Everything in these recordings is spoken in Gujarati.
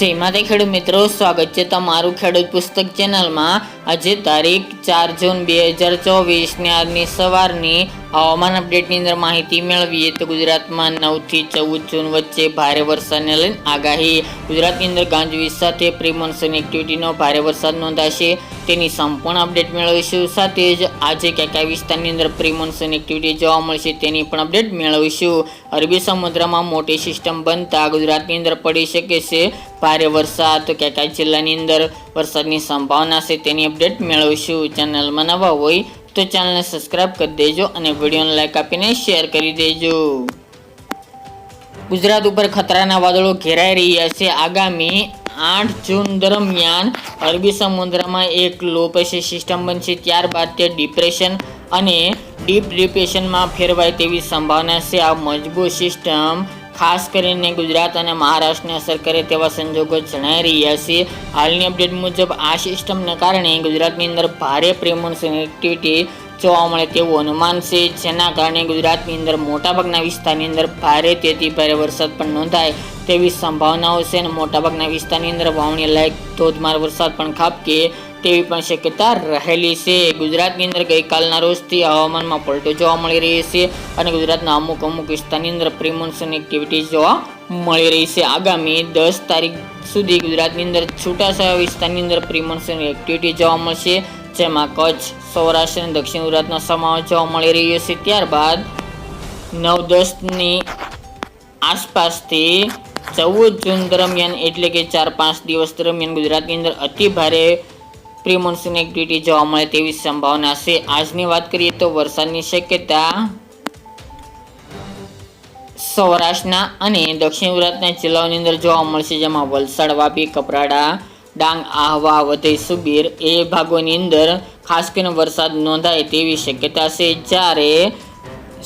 જય માતા ખેડૂત મિત્રો, સ્વાગત છે તમારું ખેડૂત પુસ્તક ચેનલમાં। આજે તારીખ 4 જૂન 2024 ની આજની સવારની હવામાન અપડેટની અંદર માહિતી મેળવીએ તો ગુજરાતમાં 9 થી 14 જૂન વચ્ચે ભારે વરસાદને લઈને આગાહી। ગુજરાતની અંદર ગાજવીજ સાથે પ્રી મોન્સૂન એક્ટિવિટીનો ભારે વરસાદ નોંધાશે, તેની સંપૂર્ણ અપડેટ મેળવીશું। સાથે જ આજે કયા વિસ્તારની અંદર પ્રી મોન્સૂન એક્ટિવિટી જોવા મળશે તેની પણ અપડેટ મેળવીશું। અરબી સમુદ્રમાં મોટી સિસ્ટમ બનતા ગુજરાતની અંદર પડી શકે છે ભારે વરસાદ, તો કયા જિલ્લાની અંદર વરસાદની સંભાવના છે તેની અપડેટ મેળવીશું। ચેનલમાં નવા હોય તો ચેનલને સબસ્ક્રાઇબ કરી દેજો અને વિડીયોને લાઈક આપીને શેર કરી દેજો। ગુજરાત ઉપર ખતરાના વાદળો ઘેરાઈ રહ્યા છે। આગામી 8 જૂન દરમિયાન અરબી સમુદ્રમાં એક લો પ્રેશર સિસ્ટમ બનશે, ત્યારબાદ તે ડિપ્રેશન અને ડીપ ડિપ્રેશનમાં ફેરવાય તેવી સંભાવના છે। આ મજબૂત સિસ્ટમ ખાસ કરીને ગુજરાત અને મહારાષ્ટ્રને અસર કરે તેવા સંજોગો જણાઈ રહ્યા છે। હાલની અપડેટ મુજબ આ સિસ્ટમને કારણે ગુજરાતની અંદર ભારે પ્રી મોન્સૂન એક્ટિવિટી જોવા મળે તેવું અનુમાન છે, જેના કારણે ગુજરાતની અંદર મોટાભાગના વિસ્તારની અંદર ભારેથી ભારે વરસાદ પણ નોંધાય તેવી સંભાવનાઓ છે અને મોટાભાગના વિસ્તારની અંદર વાવણી લાયક ધોધમાર વરસાદ પણ ખાબકે તેવી પણ શક્યતા રહેલી છે। ગુજરાતની અંદર ગઈકાલના રોજથી હવામાનમાં પલટો જોવા મળી રહી છે અને ગુજરાતના અમુક વિસ્તારની અંદર પ્રી મોન્સૂન એક્ટિવિટી જોવા મળી રહી છે। આગામી 10 તારીખ સુધી ગુજરાતની અંદર છૂટાછવાયા વિસ્તારની અંદર પ્રી મોન્સૂન એક્ટિવિટી જોવા મળશે, જેમાં કચ્છ, સૌરાષ્ટ્ર અને દક્ષિણ ગુજરાતનો સમાવેશ જોવા મળી રહ્યો છે। ત્યારબાદ 9-10ની આસપાસથી 14 જૂન દરમિયાન એટલે કે 4-5 દિવસ દરમિયાન ગુજરાતની અંદર અતિ ભારે પ્રી મોન્સૂન એક્ટિવિટી જોવા મળે તેવી સંભાવના છે। આજની વાત કરીએ તો વરસાદની શક્યતા સૌરાષ્ટ્રના અને દક્ષિણ ગુજરાતના જિલ્લાઓની અંદર જોવા મળશે, જેમાં વલસાડ, વાપી, કપરાડા, ડાંગ, આહવા, વધઈ, સુબીર એ ભાગોની અંદર ખાસ કરીને વરસાદ નોંધાય તેવી શક્યતા છે। જ્યારે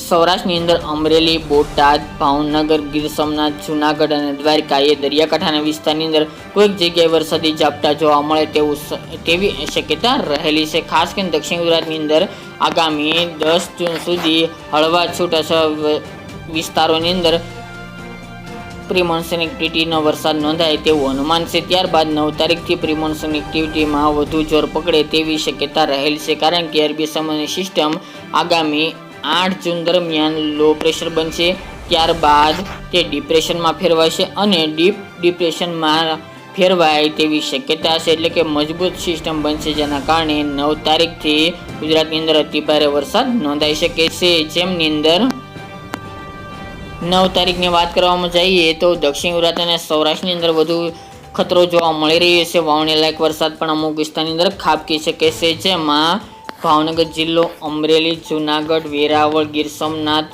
સૌરાષ્ટ્રની અંદર અમરેલી, બોટાદ, ભાવનગર, ગીર સોમનાથ, જૂનાગઢ અને દ્વારકા એ દરિયાકાંઠાના વિસ્તારની અંદર કોઈક જગ્યાએ વરસાદી ઝાપટા જોવા મળે તેવી શક્યતા રહેલી છે। ખાસ કરીને દક્ષિણ ગુજરાતની અંદર આગામી 10 જૂન સુધી હળવા છૂટાછવાયા વિસ્તારોની અંદર પ્રી મોન્સૂન એક્ટિવિટીનો વરસાદ નોંધાય તેવું અનુમાન છે। ત્યારબાદ 9 તારીખથી પ્રી મોન્સૂન એક્ટિવિટીમાં વધુ જોર પકડે તેવી શક્યતા રહેલી છે, કારણ કે અરબી સમુદ્રની સિસ્ટમ આગામી 8 જૂન દરમિયાન લો પ્રેશર બનશે, ત્યારબાદ તે ડિપ્રેશનમાં ફેરવાશે અને ડીપ ડિપ્રેશનમાં ફેરવાય તેવી શક્યતા છે, એટલે કે મજબૂત સિસ્ટમ બનશે, જેના કારણે 9 તારીખથી ગુજરાતની અંદર અતિભારે વરસાદ નોંધાઈ શકે છે। જેમની અંદર 9 તારીખની વાત કરવામાં જઈએ તો દક્ષિણ ગુજરાત અને સૌરાષ્ટ્રની અંદર વધુ ખતરો જોવા મળી રહ્યો છે। વાવણી લાયક વરસાદ પણ અમુક વિસ્તારની અંદર ખાબકી શકે છે, જેમાં ભાવનગર જિલ્લો, અમરેલી, જૂનાગઢ, વેરાવળ, ગીર સોમનાથ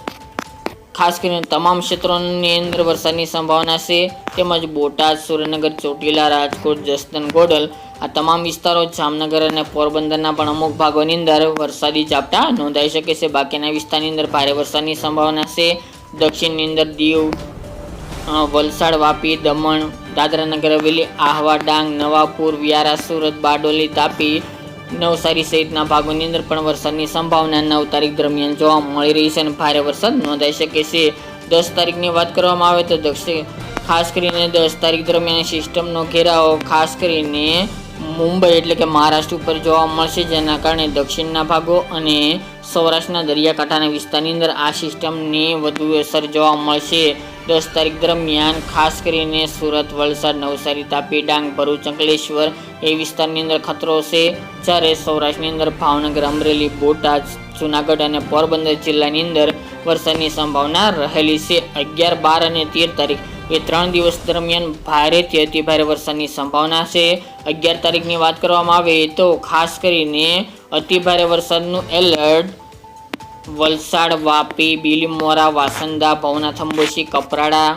ખાસ કરીને તમામ ક્ષેત્રોની અંદર વરસાદની સંભાવના છે, તેમજ બોટાદ, સુરેન્દ્રનગર, ચોટીલા, રાજકોટ, જસદણ, ગોંડલ આ તમામ વિસ્તારો, જામનગર અને પોરબંદરના પણ અમુક ભાગોની અંદર વરસાદી ઝાપટા નોંધાઈ શકે છે। બાકીના વિસ્તારની અંદર ભારે વરસાદની સંભાવના છે। દક્ષિણની અંદર દીવ, વલસાડ, વાપી, દમણ, દાદરા નગર હવેલી, આહવા, ડાંગ, નવાપુર, વ્યારા, સુરત, બારડોલી, તાપી, નવસારી સહિતના ભાગોની અંદર પણ વરસાદની સંભાવના 9 તારીખ દરમિયાન જોવા મળી રહી છે અને ભારે વરસાદ નોંધાઈ શકે છે। 10 તારીખની વાત કરવામાં આવે તો ખાસ કરીને 10 તારીખ દરમિયાન સિસ્ટમનો ઘેરાવો ખાસ કરીને મુંબઈ એટલે કે મહારાષ્ટ્ર ઉપર જોવા મળશે, જેના કારણે દક્ષિણના ભાગો અને સૌરાષ્ટ્રના દરિયાકાંઠાના વિસ્તારની અંદર આ સિસ્ટમની વધુ અસર જોવા મળશે। 10 તારીખ દરમિયાન ખાસ કરીને સુરત, વલસાડ, નવસારી, તાપી, ડાંગ, ભરૂચ, અંકલેશ્વર એ વિસ્તારની અંદર ખતરો છે, જ્યારે સૌરાષ્ટ્રની અંદર ભાવનગર, અમરેલી, બોટાદ, જૂનાગઢ અને પોરબંદર જિલ્લાની અંદર વરસાદની સંભાવના રહેલી છે। 11, 12 અને 13 તારીખ એ 3 દિવસ દરમિયાન ભારેથી અતિભારે વરસાદની સંભાવના છે। 11 તારીખની વાત કરવામાં આવે તો ખાસ કરીને અતિભારે વરસાદનું એલર્ટ વલસાડ, વાપી, બિલીમોરા, વાસંદા, ભવનાથ, અંબોશી, કપરાડા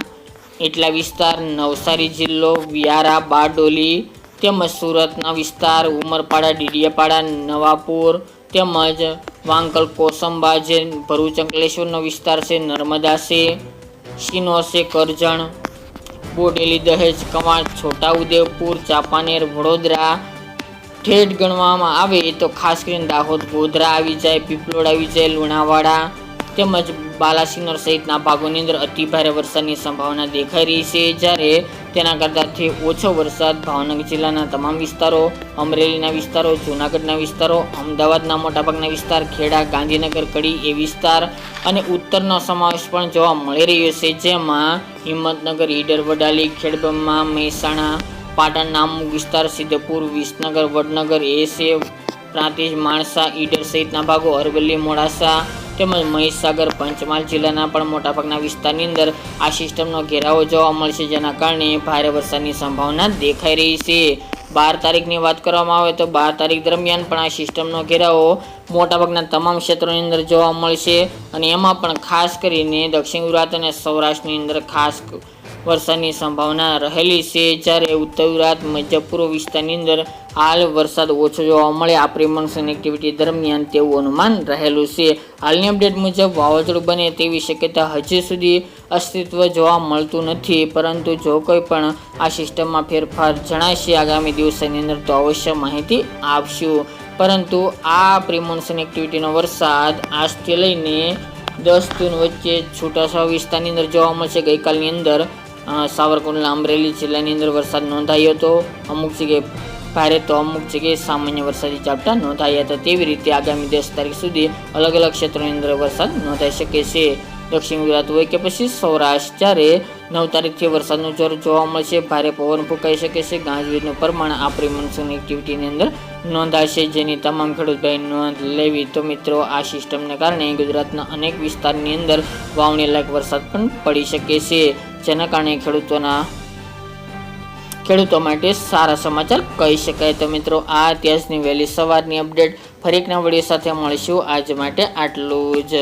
એટલા વિસ્તાર, નવસારી જિલ્લો, વ્યારા, બારડોલી તેમજ સુરતના વિસ્તાર, ઉમરપાડા, ડીડીયાપાડા, નવાપુર તેમજ વાંકલ, કોસંબા જે ભરૂચ અંકલેશ્વરનો વિસ્તાર છે, નર્મદા છે, શિનોર છે, કરજણ, બોડેલી, દહેજ, કવાંટ, છોટાઉદેપુર, ચાંપાનેર, વડોદરા ઠેઠ ગણવામાં આવે તો ખાસ કરીને દાહોદ, ગોધરા આવી જાય, પીપલોડ આવી જાય, લુણાવાડા તેમજ બાલાસિનોર સહિતના ભાગોની અંદર અતિભારે વરસાદની સંભાવના દેખાઈ રહી છે, જ્યારે તેના કરતાંથી ઓછો વરસાદ ભાવનગર જિલ્લાના તમામ વિસ્તારો, અમરેલીના વિસ્તારો, જૂનાગઢના વિસ્તારો, અમદાવાદના મોટાભાગના વિસ્તાર, ખેડા, ગાંધીનગર, કડી એ વિસ્તાર અને ઉત્તરનો સમાવેશ પણ જોવા મળી રહ્યો છે, જેમાં હિંમતનગર, ઈડર, વડાલી, ખેડબ્રહ્મા, મહેસાણા, પાટણના અમુક વિસ્તાર, સિદ્ધપુર, વિસનગર, વડનગર, એસેવ, પ્રાંતિજ, માણસા, ઈડર સહિતના ભાગો, અરવલ્લી, મોડાસા તેમજ મહીસાગર, પંચમહાલ જિલ્લાના પણ મોટાભાગના વિસ્તારની અંદર આ સિસ્ટમનો ઘેરાવો જોવા મળશે, જેના કારણે ભારે વરસાદની સંભાવના દેખાઈ રહી છે. 12 તારીખની વાત કરવામાં આવે તો 12 તારીખ દરમિયાન પણ આ સિસ્ટમનો ઘેરાવો મોટાભાગના તમામ ક્ષેત્રોની અંદર જોવા મળશે અને એમાં પણ ખાસ કરીને દક્ષિણ ગુજરાત અને સૌરાષ્ટ્રની અંદર ખાસ વરસાદની સંભાવના રહેલી છે, જ્યારે ઉત્તર ગુજરાત, મધ્ય પૂર્વ વિસ્તારની અંદર હાલ વરસાદ ઓછો જોવા મળે આ પ્રી મોન્સૂન એક્ટિવિટી દરમિયાન તેવું અનુમાન રહેલું છે. હાલની અપડેટ મુજબ વાવાઝોડું બને તેવી શક્યતા હજી સુધી અસ્તિત્વ જોવા મળતું નથી, પરંતુ જો કોઈ પણ આ સિસ્ટમમાં ફેરફાર જણાશે આગામી દિવસોની અંદર તો અવશ્ય માહિતી આપશું. પરંતુ આ પ્રી મોન્સૂન એક્ટિવિટીનો વરસાદ આજથી લઈને 10 જૂન વચ્ચે છૂટાછવાયા વિસ્તારની અંદર જોવા મળશે. ગઈકાલની અંદર સાવરકુંડલા, અમરેલી જિલ્લાની અંદર વરસાદ નોંધાયો હતો, અમુક જગ્યાએ ભારે તો અમુક જગ્યાએ સામાન્ય વરસાદી ઝાપટા નોંધાયા હતા. તેવી રીતે આગામી 10 તારીખ સુધી અલગ અલગ ક્ષેત્રોની અંદર વરસાદ નોંધાઈ શકે છે. દક્ષિણ ગુજરાત હોય કે પછી સૌરાષ્ટ્ર, જ્યારે 9 તારીખથી વરસાદનું જોર જોવા મળશે, ભારે પવન ફૂંકાઈ શકે છે, ગાજવીજનું પ્રમાણ આ પ્રી મોન્સૂન એક્ટિવિટીની અંદર નોંધાશે, જેની તમામ ખેડૂત ભાઈ નોંધ લેવી. તો મિત્રો, આ સિસ્ટમને કારણે ગુજરાતના અનેક વિસ્તારની અંદર વાવણી લાયક વરસાદ પણ પડી શકે છે, જેના કારણે ખેડૂતો માટે સારા સમાચાર કહી શકાય. તો મિત્રો, આ અત્યારની વહેલી સવારની અપડેટ. ફરી એક નવા વિડીયો સાથે મળીશું. આજ માટે આટલું જ.